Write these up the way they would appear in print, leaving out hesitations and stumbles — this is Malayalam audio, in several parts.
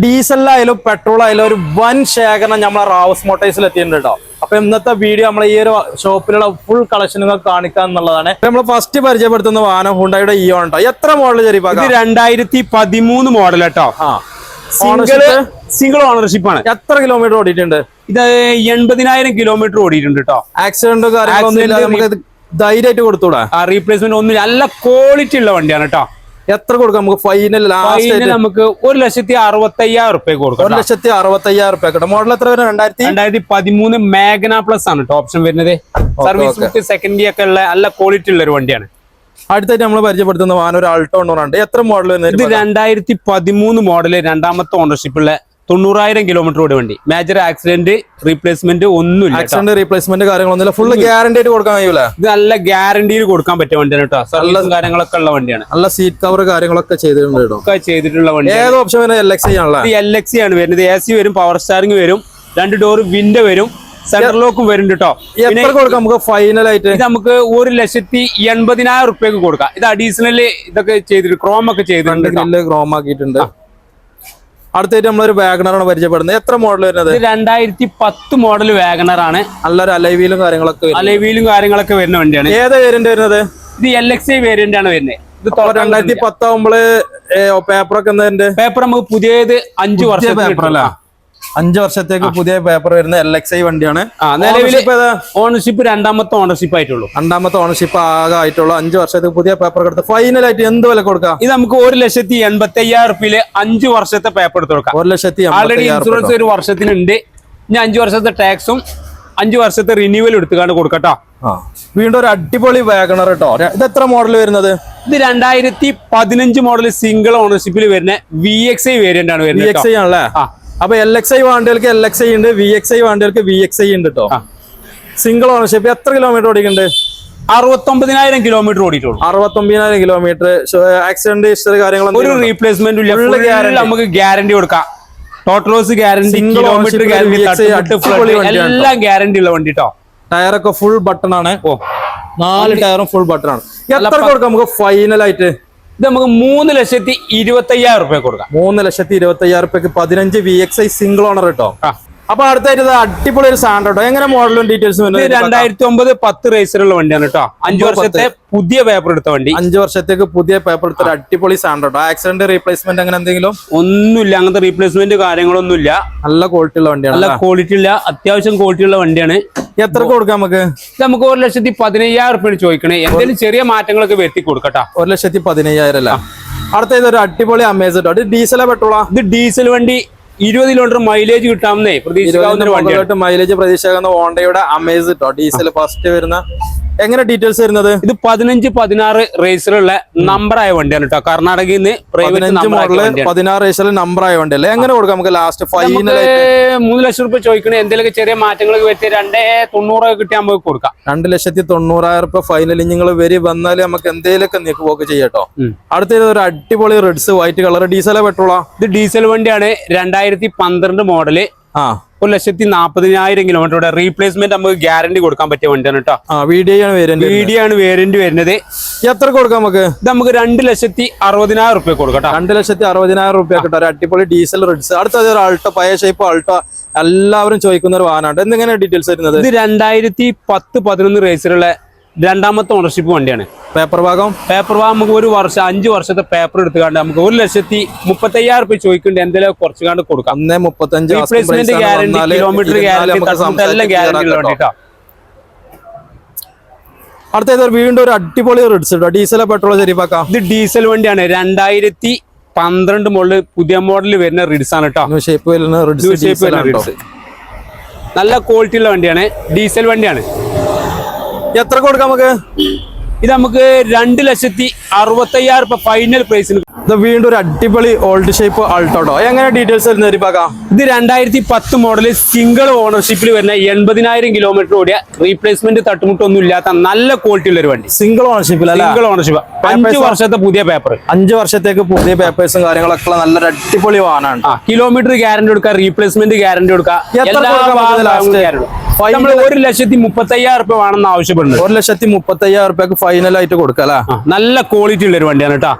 ഡീസലിലായാലും പെട്രോൾ ആയാലും ഒരു വൻ ശേഖരണം നമ്മളെ റാവസ് മോട്ടോഴ്സിൽ എത്തിയിട്ടുണ്ട് കേട്ടോ. അപ്പൊ ഇന്നത്തെ വീഡിയോ നമ്മൾ ഈ ഒരു ഷോപ്പിലുള്ള ഫുൾ കളക്ഷനുകൾ കാണിക്കുക എന്നുള്ളതാണ്. നമ്മൾ ഫസ്റ്റ് പരിചയപ്പെടുത്തുന്ന വാഹനം ഹുണ്ടായുടെ ഇയോൺ കേട്ടോ. എത്ര മോഡൽ ചെറിയ 2013 മോഡൽ കേട്ടോ. സിംഗിൾ ഓണർഷിപ്പ് ആണ്. എത്ര കിലോമീറ്റർ ഓടിയിട്ടുണ്ട്? ഇത് 80,000 കിലോമീറ്റർ ഓടിയിട്ടുണ്ട് കേട്ടോ. ആക്സിഡന്റോ കാര്യങ്ങളൊന്നും നമുക്ക് ധൈര്യമായിട്ട് കൊടുത്തൂടാ. റീപ്ലേസ്മെന്റ് ഒന്നും നല്ല ക്വാളിറ്റി ഉള്ള വണ്ടിയാണ് കേട്ടോ. എത്ര കൊടുക്കാം നമുക്ക്? ഫൈനൽ നമുക്ക് 1,65,000 റുപ്യ കൊടുക്കാം. 1,65,000 റുപ്യ. മോഡൽ എത്ര വരും? 2013 മാഗ്ന പ്ലസ് ആണ് ഓപ്ഷൻ വരുന്നത്. സർവീസ് ബുക്ക് സെക്കൻഡ് ഒക്കെ ഉള്ള നല്ല ക്വാളിറ്റി ഉള്ള ഒരു വണ്ടിയാണ്. അടുത്തായിട്ട് നമ്മൾ പരിചയപ്പെടുത്തുന്ന വാഹനം ഒരു ആൾട്ടോ ഉണ്ട്. എത്ര മോഡൽ വരുന്നത്? ഇത് 2013 മോഡല്, രണ്ടാമത്തെ ഓണർഷിപ്പ് ഉള്ള 90,000 കിലോമീറ്റർ ഓടി വണ്ടി. മേജർ ആക്സിഡന്റ് റീപ്ലേസ്മെന്റ് ഒന്നുമില്ല. ആക്സിഡന്റ് റീപ്ലേസ്മെന്റ് കാര്യങ്ങളൊന്നുമില്ല. ഫുള്ള് ഗ്യാരണ്ടി ആയിട്ട് കൊടുക്കാൻ കഴിയൂല. ഇത് നല്ല ഗ്യാരണ്ടിയിൽ കൊടുക്കാൻ പറ്റിയ വണ്ടിയാണ് കേട്ടോ. സർവീസും കാര്യങ്ങളൊക്കെ ഉള്ള വണ്ടിയാണ്. നല്ല സീറ്റ് കവർ കാര്യങ്ങളൊക്കെ ചെയ്തിട്ടുള്ള വണ്ടി. ഏത് ഓപ്ഷൻ വരുന്നത്? LXi ആണല്ലോ. LXi ആണ് വരുന്നത്. AC വരും, പവർ സ്റ്റാറിംഗ് വരും, 2 ഡോർ വിൻഡോ വരും, സെൻട്രൽ ലോക്കും വരുന്നുണ്ട് കേട്ടോ. എത്ര കൊടുക്കാം നമുക്ക് ഫൈനൽ ആയിട്ട്? ഇത് നമുക്ക് 1,80,000 റുപ്യക്ക് കൊടുക്കാം. ഇത് അഡീഷണൽ ഇതൊക്കെ ചെയ്തിട്ട് ക്രോം ഒക്കെ ചെയ്തിട്ടുണ്ട്. ക്രോം ആക്കിയിട്ടുണ്ട്. അടുത്തായിട്ട് നമ്മളൊരു വാഗണറാണ് പരിചയപ്പെടുന്നത്. എത്ര മോഡൽ വരുന്നത്? 2010 മോഡൽ വാഗണർ ആണ്. നല്ലൊരു അലൈവീലും കാര്യങ്ങളൊക്കെ വരുന്ന വണ്ടിയാണ്. ഏത് വേരിയന്റ് വരുന്നത്? ഇത് LXi വേരിയന്റ് ആണ് വരുന്നത്. ഇത് 2010 ആകുമ്പോള് പേപ്പറൊക്കെ പേപ്പർ നമുക്ക് പുതിയത് 5 വർഷം പേപ്പർ അല്ല, 5 വർഷത്തേക്ക് പുതിയ പേപ്പർ വരുന്ന LXi വണ്ടിയാണ്. ഓണർഷിപ്പ് രണ്ടാമത്തെ ഓണർഷിപ്പ് ആയിട്ടുള്ളൂ. രണ്ടാമത്തെ ഓണർഷിപ്പ് ആകെ ആയിട്ടുള്ളൂ. 5 വർഷത്തേക്ക് പുതിയ പേപ്പർ എടുത്ത് ഫൈനൽ ആയിട്ട് എന്ത് വില കൊടുക്കാം? ഇത് നമുക്ക് 1,80,000 റുപ്യയില് 5 വർഷത്തെ പേപ്പർ എടുത്ത് കൊടുക്കാം. 1,80,000. ആൾറെഡി ഇൻഷുറൻസ് ഒരു വർഷത്തിനുണ്ട്. ഇനി 5 വർഷത്തെ ടാക്സും 5 വർഷത്തെ റിന്യൂവൽ എടുത്തുകൊണ്ട് കൊടുക്കട്ടോ. വീണ്ടും ഒരു അടിപൊളി വാഗണർ കേട്ടോ. ഇത് എത്ര മോഡൽ വരുന്നത്? ഇത് 2015 മോഡൽ സിംഗിൾ ഓണർഷിപ്പിൽ വരുന്ന VXi വേരിയന്റ് ആണ് വരുന്നത്. VXi ആണല്ലേ? അപ്പൊ LXi വാണ്ടികൾക്ക് LXi ഉണ്ട്, VXi വാണ്ടികൾക്ക് VXi ഉണ്ട് കേട്ടോ. Single ownership. എത്ര കിലോമീറ്റർ ഓടിക്കുന്നുണ്ട്? 69,000 കിലോമീറ്റർ ഓടിയിട്ടുള്ളൂ. 69,000 കിലോമീറ്റർ. ആക്സിഡന്റ് ഹിസ്റ്ററി കാര്യങ്ങളൊന്നും ഒരു റീപ്ലേസ്മെന്റ് ഇല്ല. നമുക്ക് ഗ്യാരണ്ടി കൊടുക്കാം. Total loss guarantee, kilometre guarantee, എല്ലാം ഗ്യാരണ്ടി ഉള്ള വണ്ടി കേട്ടോ. ടയറൊക്കെ ഫുൾ ബട്ടൺ ആണ്. 4 ടയറും ഫുൾ ബട്ടൺ ആണ്. എത്ര കൊടുക്കാം നമുക്ക് ഫൈനൽ ആയിട്ട്? ഇത് നമുക്ക് 3,25,000 റുപ്യ കൊടുക്കാം. 3,25,000 റുപ്യക്ക് 15 VXi സിംഗിൾ ഓണർ കേട്ടോ. അപ്പൊ അടുത്തായിട്ട് അടിപൊളി ഒരു സാധനം കേട്ടോ. എങ്ങനെ മോഡലും ഡീറ്റെയിൽസും? 2009-10 റേസറുള്ള വണ്ടിയാണ് കേട്ടോ. 5 വർഷത്തെ പുതിയ പേപ്പർ എടുത്ത വണ്ടി. 5 വർഷത്തേക്ക് പുതിയ പേപ്പർ എടുത്ത അടിപൊളി സാധനം കേട്ടോ. ആക്സിഡന്റ് റീപ്ലേസ്മെന്റ് അങ്ങനെ എന്തെങ്കിലും ഒന്നുമില്ല. അങ്ങനത്തെ റീപ്ലേസ്മെന്റ് കാര്യങ്ങളൊന്നുമില്ല. നല്ല ക്വാളിറ്റി ഉള്ള വണ്ടിയാണ്. നല്ല ക്വാളിറ്റി ഉള്ള, അത്യാവശ്യം ക്വാളിറ്റി ഉള്ള വണ്ടിയാണ്. എത്ര കൊടുക്കാം നമുക്ക്? നമുക്ക് 1,15,000 റുപ്യ ചോദിക്കണേ. എന്തെങ്കിലും ചെറിയ മാറ്റങ്ങളൊക്കെ വരുത്തി കൊടുക്കട്ടോ. 1,15,000 അല്ല. അടുത്ത ഇതൊരു അടിപൊളി അമേസ് കേട്ടോ. ഇത് ഡീസലാ പെട്രോളാ? ഇത് ഡീസൽ വണ്ടി. 20 കിലോമീറ്റർ മൈലേജ് കിട്ടാമെന്നേ പ്രതീക്ഷിക്കാവുന്ന മൈലേജ് പ്രതീക്ഷിക്കാവുന്ന ഹോണ്ടയുടെ അമേസ് കേട്ടോ. ഡീസൽ ഫസ്റ്റ് വരുന്ന. എങ്ങനെ ഡീറ്റെയിൽസ് വരുന്നത്? ഇത് 15-16 റേസറുള്ള നമ്പർ ആയ വണ്ടിയാണ് കേട്ടോ. കർണാടകയിൽ നിന്ന് 16 റേസറിൽ നമ്പർ ആയ വണ്ടിയല്ലേ? എങ്ങനെ കൊടുക്കാം നമുക്ക് ലാസ്റ്റ് ഫൈനൽ? 3,00,000 റുപ്യ ചോദിക്കണേ. എന്തെങ്കിലും ചെറിയ മാറ്റങ്ങളൊക്കെ വരുത്തി 2,90,000 കിട്ടിയാൽ നമുക്ക് കൊടുക്കാം. 2,90,000 റുപ്യ ഫൈനൽ. നിങ്ങൾ വന്നാൽ നമുക്ക് എന്തെങ്കിലുമൊക്കെ നീക്കുപോക്ക് ചെയ്യാട്ടോ. അടുത്തത് ഒരു അടിപൊളി റെഡ്സ് വൈറ്റ് കളർ. ഡീസലാ പെട്രോളാ? ഇത് ഡീസൽ വണ്ടിയാണ്. 2012 മോഡല്. 1,40,000 കിലോമീറ്റർ റീപ്ലേസ്മെന്റ് നമുക്ക് ഗ്യാരണ്ടി കൊടുക്കാൻ പറ്റിയ വണ്ടിയാണ് കേട്ടോ. വീഡിയോ ആണ് വേരിയന്റ് വരുന്നത്. എത്ര കൊടുക്കാം നമുക്ക്? ഇത് നമുക്ക് 2,60,000 റുപ്യ കൊടുക്കാം. 2,60,000 റുപ്യ കിട്ടും. ഒരു അടിപൊളി ഡീസൽ റെഡ്സ്. അടുത്തത് ഒരു ആൾട്ടോ, പഴയ ഷേപ്പ് ആൾട്ടോ. എല്ലാവരും ചോദിക്കുന്ന ഒരു വാഹനമാണ്. എന്തെങ്ങനെ ഡീറ്റെയിൽസ് വരുന്നത്? ഇത് 2010-11 റേസറുള്ള രണ്ടാമത്തെ ഓണർഷിപ്പ് വണ്ടിയാണ്. പേപ്പർ ഭാഗം നമുക്ക് 1 വർഷം 5 വർഷത്തെ പേപ്പർ എടുത്തുകൊണ്ട് നമുക്ക് 1,35,000 റുപ്യ ചോദിക്കേണ്ട എന്തെങ്കിലും കുറച്ചുകൊണ്ട് കൊടുക്കാം. റീപ്ലേസ്മെന്റ് ഗ്യാരണ്ടി, കിലോമീറ്റർ ഗ്യാരണ്ടി, എല്ലാം ഗ്യാരണ്ടി ഉള്ള വണ്ടി. അടുത്ത വീണ്ടും ഒരു അടിപൊളി റെഡ്സ്. ഡീസലോ പെട്രോളോ ശരിപ്പാക്കാം? ഇത് ഡീസൽ വണ്ടിയാണ്. 2012 മോഡല് പുതിയ മോഡലിൽ വരുന്ന റിഡ്സ് ആണ് കേട്ടോ. നല്ല ക്വാളിറ്റി ഉള്ള വണ്ടിയാണ്. ഡീസൽ വണ്ടിയാണ്. എത്ര കൊടുക്കാം നമുക്ക്? ഇത് നമുക്ക് 2,60,000 റുപ്യ ഫൈനൽ പ്രൈസിന്. ഇത് വീണ്ടും ഒരു അടിപൊളി ഓൾഡ് ഷേപ്പ് ആൾട്ടോ. എങ്ങനെ ഡീറ്റെയിൽസ് വരുന്നത്? ഇത് 2010 മോഡല് സിംഗിൾ ഓണർഷിപ്പിൽ വരുന്ന 80,000 കിലോമീറ്റർ ഓടിയ റീപ്ലേസ്മെന്റ് തട്ടുമുട്ടൊന്നും ഇല്ലാത്ത നല്ല ക്വാളിറ്റി ഉള്ള ഒരു വണ്ടി. Single ownership. 5 വർഷത്തെ പുതിയ പേപ്പർ. 5 വർഷത്തേക്ക് പുതിയ പേപ്പേഴ്സും കാര്യങ്ങളൊക്കെ നല്ലൊരു അടിപൊളി വാഹനമാണ്. കിലോമീറ്റർ ഗ്യാരണ്ടി കൊടുക്കുക, റീപ്ലേസ്മെന്റ് ഗ്യാരണ്ടി കൊടുക്കുക. 1,30,000 റുപ്യ വേണമെന്ന് ആവശ്യപ്പെടുന്നത്. 1,30,000 റുപ്യക്ക് ഫൈനൽ ആയിട്ട് കൊടുക്കാം. നല്ല ക്വാളിറ്റി ഉള്ള ഒരു വണ്ടിയാണ് കേട്ടോ.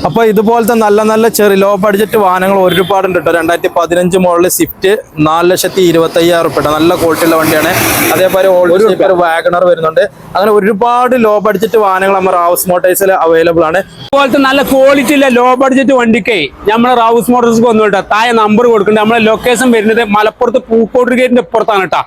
അപ്പൊ ഇതുപോലത്തെ നല്ല നല്ല ചെറിയ ലോ ബഡ്ജറ്റ് വാഹനങ്ങൾ ഒരുപാടുണ്ട് കേട്ടോ. 2015 മോഡൽ സ്വിഫ്റ്റ് 4,25,000 റുപ്യ നല്ല ക്വാളിറ്റിയുള്ള വണ്ടിയാണ്. അതേപോലെ ഓൾഡ് ഷേപ്പർ വാഗണർ വരുന്നുണ്ട്. അങ്ങനെ ഒരുപാട് ലോ ബഡ്ജറ്റ് വാഹനങ്ങൾ നമ്മുടെ റാവസ് മോട്ടോഴ്സിൽ അവൈലബിൾ ആണ്. അതുപോലത്തെ നല്ല ക്വാളിറ്റി ഉള്ള ലോ ബഡ്ജറ്റ് വണ്ടിക്ക് നമ്മളെ റാവസ് മോട്ടോഴ്സ് വന്നു കേട്ടോ. താഴെ നമ്പർ കൊടുക്കുന്നുണ്ട്. നമ്മളെ ലൊക്കേഷൻ വരുന്നത് മലപ്പുറത്ത് പൂക്കോട്ട് ഗേറ്റിന്റെ ഇപ്പുറത്താണ് കേട്ടോ.